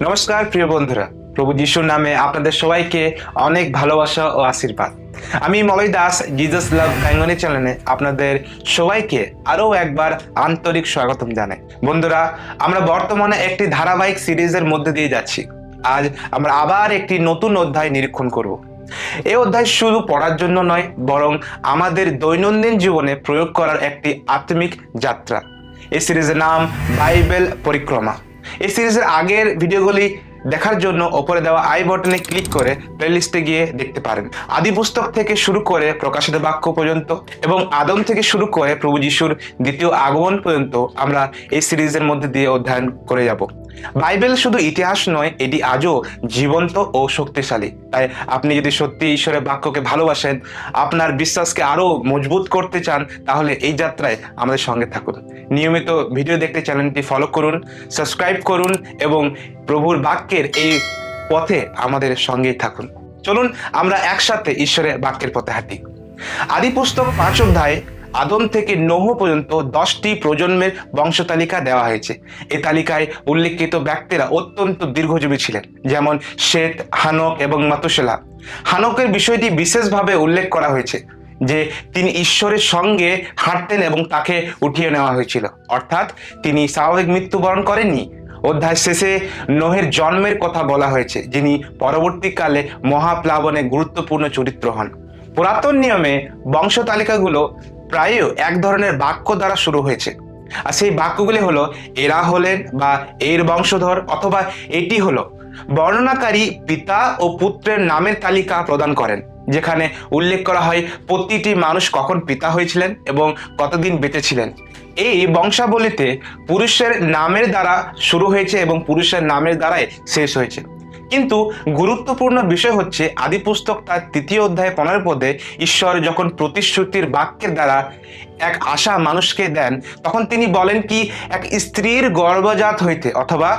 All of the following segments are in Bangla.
নমস্কার প্রিয় বন্ধুরা, প্রভু যিশুর নামে আপনাদের সবাইকে অনেক ভালোবাসা ও আশীর্বাদ। আমি মলয় দাস, জিজাস লাভ বেঙ্গলি চ্যানেলে আপনাদের সবাইকে আরো একবার আন্তরিক স্বাগতম জানাই। বন্ধুরা, আমরা বর্তমানে একটি ধারাবাহিক সিরিজের মধ্যে দিয়ে যাচ্ছি। আজ আমরা আবার একটি নতুন অধ্যায় নিরীক্ষণ করব। এই অধ্যায় শুধু পড়ার জন্য নয়, বরং আমাদের দৈনন্দিন জীবনে প্রয়োগ করার একটি আত্মিক যাত্রা। এই সিরিজের নাম বাইবেল পরিক্রমা। এই সিরিজের আগের ভিডিওগুলি দেখার জন্য ওপরে দেওয়া আই বাটনে ক্লিক করে প্লেলিস্টে গিয়ে দেখতে পারেন। আদি পুস্তক থেকে শুরু করে প্রকাশিত বাক্য পর্যন্ত এবং আদম থেকে শুরু করে প্রভু যিশুর দ্বিতীয় আগমন পর্যন্ত আমরা এই সিরিজের মধ্যে দিয়ে অধ্যয়ন করে যাব। বাইবেল শুধু ইতিহাস নয়, এটি আজও জীবন্ত ও শক্তিশালী। তাই আপনি যদি সত্যি ঈশ্বরের বাক্যকে ভালোবাসেন, আপনার বিশ্বাসকে আরো মজবুত করতে চান, তাহলে এই যাত্রায় আমাদের সঙ্গে থাকুন। নিয়মিত ভিডিও দেখতে চ্যানেলটি ফলো করুন, সাবস্ক্রাইব করুন এবং প্রভুর বাক্যের এই পথে আমাদের সঙ্গেই থাকুন। চলুন আমরা একসাথে ঈশ্বরের বাক্যের পথে হাঁটি। আদি পুস্তক 5 অধ্যায়ে আদম থেকে নোহ পর্যন্ত 10টি প্রজন্মের বংশতালিকা দেওয়া হয়েছে। এই তালিকায় উল্লেখিত ব্যক্তিরা অত্যন্ত দীর্ঘজীবী ছিলেন, যেমন শেত, হানক এবং মাতুসেলা। হানকের বিষয়টি বিশেষভাবে উল্লেখ করা হয়েছে যে তিনি ঈশ্বরের সঙ্গে হাঁটতেন এবং তাকে উঠিয়ে নেওয়া হয়েছিল, অর্থাৎ তিনি স্বাভাবিক মৃত্যুবরণ করেননি। অধ্যায় শেষে নোহের জন্মের কথা বলা হয়েছে, যিনি পরবর্তীকালে মহাপ্লাবনে গুরুত্বপূর্ণ চরিত্র হন। পুরাতন নিয়মে বংশ তালিকাগুলো প্রায় এক ধরনের বাক্য দ্বারা শুরু হয়েছে, আর সেই বাক্যগুলি হলো এরা হলেন বা এর বংশধর, অথবা এটি হলো। বর্ণনাকারী পিতা ও পুত্রের নামের তালিকা প্রদান করেন, যেখানে উল্লেখ করা হয় প্রতিটি মানুষ কখন পিতা হয়েছিলেন এবং কতদিন বেঁচে ছিলেন। এই বংশাবলীতে পুরুষের নামের দ্বারা শুরু হয়েছে এবং পুরুষের নামের দ্বারাই শেষ হয়েছে। কিন্তু গুরুত্বপূর্ণ বিষয় হচ্ছে, আদি পুস্তক তার 3 অধ্যায় 15 পদে ঈশ্বর যখন প্রতিশ্রুতির বাক্যের দ্বারা এক আশা মানুষকে দেন, তখন তিনি বলেন কি এক স্ত্রীর গর্ভজাত হইতে, অথবা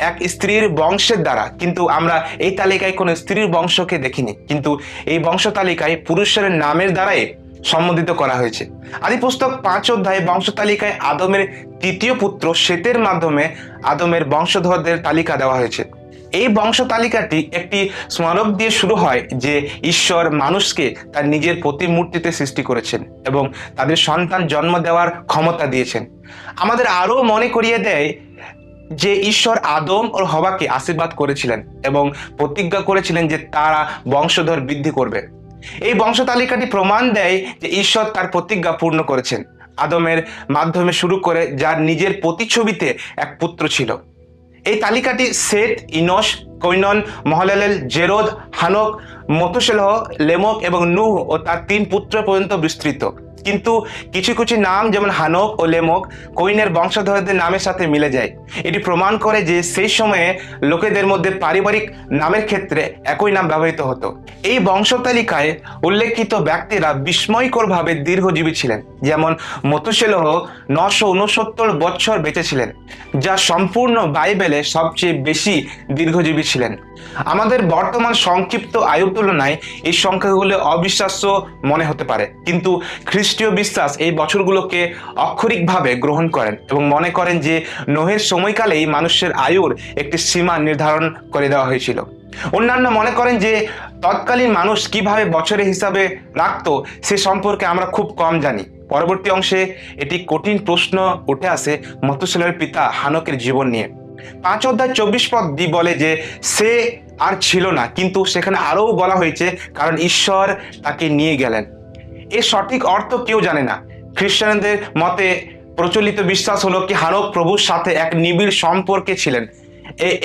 এক স্ত্রীর বংশের দ্বারা। কিন্তু আমরা এই তালিকায় কোনো স্ত্রীর বংশকে দেখিনি, কিন্তু এই বংশ তালিকায় পুরুষের নামের দ্বারাই সম্বোধিত করা হয়েছে। আদি পুস্তক 5 অধ্যায়ে বংশ তালিকায় আদমের 3য় পুত্র শেতের মাধ্যমে আদমের বংশধরদের তালিকা দেওয়া হয়েছে। এই বংশ তালিকাটি একটি স্মারক দিয়ে শুরু হয় যে ঈশ্বর মানুষকে তার নিজের প্রতিমূর্তিতে সৃষ্টি করেছেন এবং তাদের সন্তান জন্ম দেওয়ার ক্ষমতা দিয়েছেন। আমাদের আরো মনে করিয়ে দেয় যে ঈশ্বর আদম ও হওয়াকে আশীর্বাদ করেছিলেন এবং প্রতিজ্ঞা করেছিলেন যে তারা বংশধর বৃদ্ধি করবে। এই বংশ তালিকাটি প্রমাণ দেয় যে ঈশ্বর তার প্রতিজ্ঞা পূর্ণ করেছেন, আদমের মাধ্যমে শুরু করে, যার নিজের প্রতিচ্ছবিতে এক পুত্র ছিল। এই তালিকাটি সেত, ইনস, কৈনন, মহলেলেল, জেরদ, হানক, মতুসেলহ, লেমক এবং নূহ ও তার 3 পুত্র পর্যন্ত বিস্তৃত। কিন্তু কিছু কিছু নাম, যেমন হানক ও লেমক, কৈনের বংশধরদের নামের সাথে মিলে যায়। এটি প্রমাণ করে যে সেই সময়ে লোকেদের মধ্যে পারিবারিক নামের ক্ষেত্রে একই নাম ব্যবহৃত হতো। এই বংশ তালিকায় উল্লেখিত ব্যক্তিরা বিস্ময়করভাবে দীর্ঘজীবী ছিলেন, যেমন মতুসেলহ 969 বছর বেঁচে ছিলেন, যা সম্পূর্ণ বাইবেলে সবচেয়ে বেশি দীর্ঘজীবী ছিলেন। আমাদের বর্তমান সংক্ষিপ্ত আয়ুর তুলনায় এই সংখ্যাগুলো অবিশ্বাস্য মনে হতে পারে, কিন্তু খ্রিস্টীয় বিশ্বাস এই বছরগুলোকে অক্ষরিকভাবে গ্রহণ করেন এবং মনে করেন যে নোহের সময়কালেই মানুষের আয়ুর একটি সীমা নির্ধারণ করে দেওয়া হয়েছিল। অন্যান্য মনে করেন যে তৎকালীন মানুষ কিভাবে বছরের হিসাবে রাখতো সে সম্পর্কে আমরা খুব কম জানি। পরবর্তী অংশে এটি কঠিন প্রশ্ন উঠে আসে মতুসেলের পিতা হানকের জীবন নিয়ে। 5 অধ্যায় 24 পদ বলে যে সে আর ছিল না, কিন্তু সেখানে আরও বলা হয়েছে কারণ ঈশ্বর তাকে নিয়ে গেলেন। এর সঠিক অর্থ কেউ জানে না। খ্রিস্টানদের মতে প্রচলিত বিশ্বাস হলো কি হানক প্রভুর সাথে এক নিবিড় সম্পর্কে ছিলেন।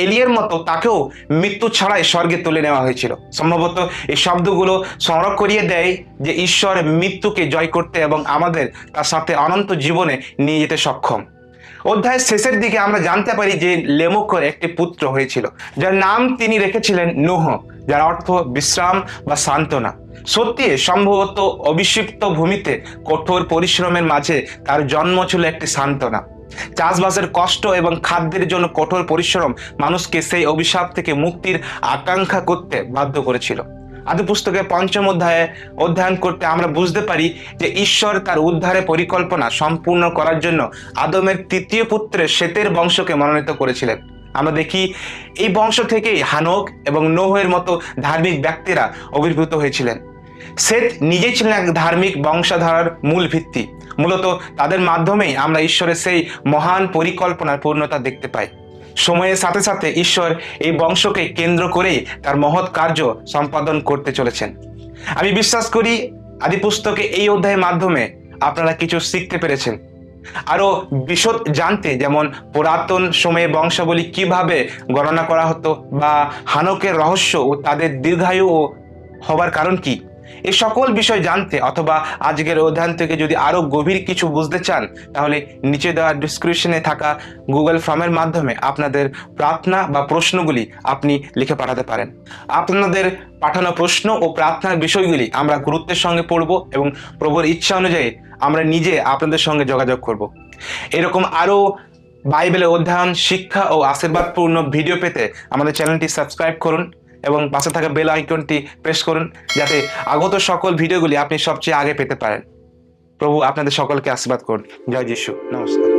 এলিয়ের মতো তাকেও মৃত্যু ছাড়াই স্বর্গে তুলে নেওয়া হয়েছিল। সম্ভবত এই শব্দগুলো স্মরণ করিয়ে দেয় যে ঈশ্বর মৃত্যুকে জয় করতে এবং আমাদের তার সাথে অনন্ত জীবনে নিয়ে যেতে সক্ষম। অধ্যায়ের শেষের দিকে আমরা জানতে পারি যে লেমকের একটি পুত্র হয়েছিল, যার নাম তিনি রেখেছিলেন নোহ, যার অর্থ বিশ্রাম বা সান্ত্বনা। সত্যি সম্ভবত অভিষিক্ত ভূমিতে কঠোর পরিশ্রমের মাঝে তার জন্ম ছিল একটি সান্ত্বনা। চাষবাসের কষ্ট এবং খাদ্যের জন্য কঠোর পরিশ্রম মানুষকে সেই অভিশাপ থেকে মুক্তির আকাঙ্ক্ষা করতে বাধ্য করেছিল। আদি পুস্তকে 5ম অধ্যায়ে অধ্যয়ন করতে আমরা বুঝতে পারি যে ঈশ্বর তার উদ্ধারের পরিকল্পনা সম্পূর্ণ করার জন্য আদমের 3য় পুত্রের শেতের বংশকে মনোনীত করেছিলেন। আমরা দেখি এই বংশ থেকেই হানক এবং নোহের মতো ধার্মিক ব্যক্তিরা আবির্ভূত হয়েছিলেন। সেত নিজেই ছিলেন এক ধার্মিক বংশধারার মূল ভিত্তি। মূলত তাদের মাধ্যমেই আমরা ঈশ্বরের সেই মহান পরিকল্পনার পূর্ণতা দেখতে পাই। সময়ের সাথে সাথে ঈশ্বর এই বংশকে কেন্দ্র করেই তার মহৎ কার্য সম্পাদন করতে চলেছেন। আমি বিশ্বাস করি আদি পুস্তকে এই অধ্যায়ের মাধ্যমে আপনারা কিছু শিখতে পেরেছেন। আরো বিশদ জানতে, যেমন পুরাতন সময়ে বংশাবলী কিভাবে গণনা করা হতো, বা হানকের রহস্য ও তাদের দীর্ঘায়ু ও হবার কারণ কি, এই সকল বিষয় জানতে অথবা আজকের অধ্যয়ন থেকে যদি আরো গভীর কিছু বুঝতে চান, তাহলে নিচে দেওয়া ডিসক্রিপশনে থাকা গুগল ফর্মের মাধ্যমে আপনাদের প্রার্থনা বা প্রশ্নগুলি আপনি লিখে পাঠাতে পারেন। আপনাদের পাঠানো প্রশ্ন ও প্রার্থনার বিষয়গুলি আমরা গুরুত্বের সঙ্গে পড়ব এবং প্রভুর ইচ্ছা অনুযায়ী আমরা নিজে আপনাদের সঙ্গে যোগাযোগ করব। এরকম আরো বাইবেলের অধ্যয়ন, শিক্ষা ও আশীর্বাদপূর্ণ ভিডিও পেতে আমাদের চ্যানেলটি সাবস্ক্রাইব করুন এবং পাশে থাকা বেল আইকনটি প্রেস করুন, যাতে আগত সকল ভিডিওগুলি আপনি সবচেয়ে আগে পেতে পারেন। প্রভু আপনাদের সকলকে আশীর্বাদ করুন। জয় যিশু। নমস্কার।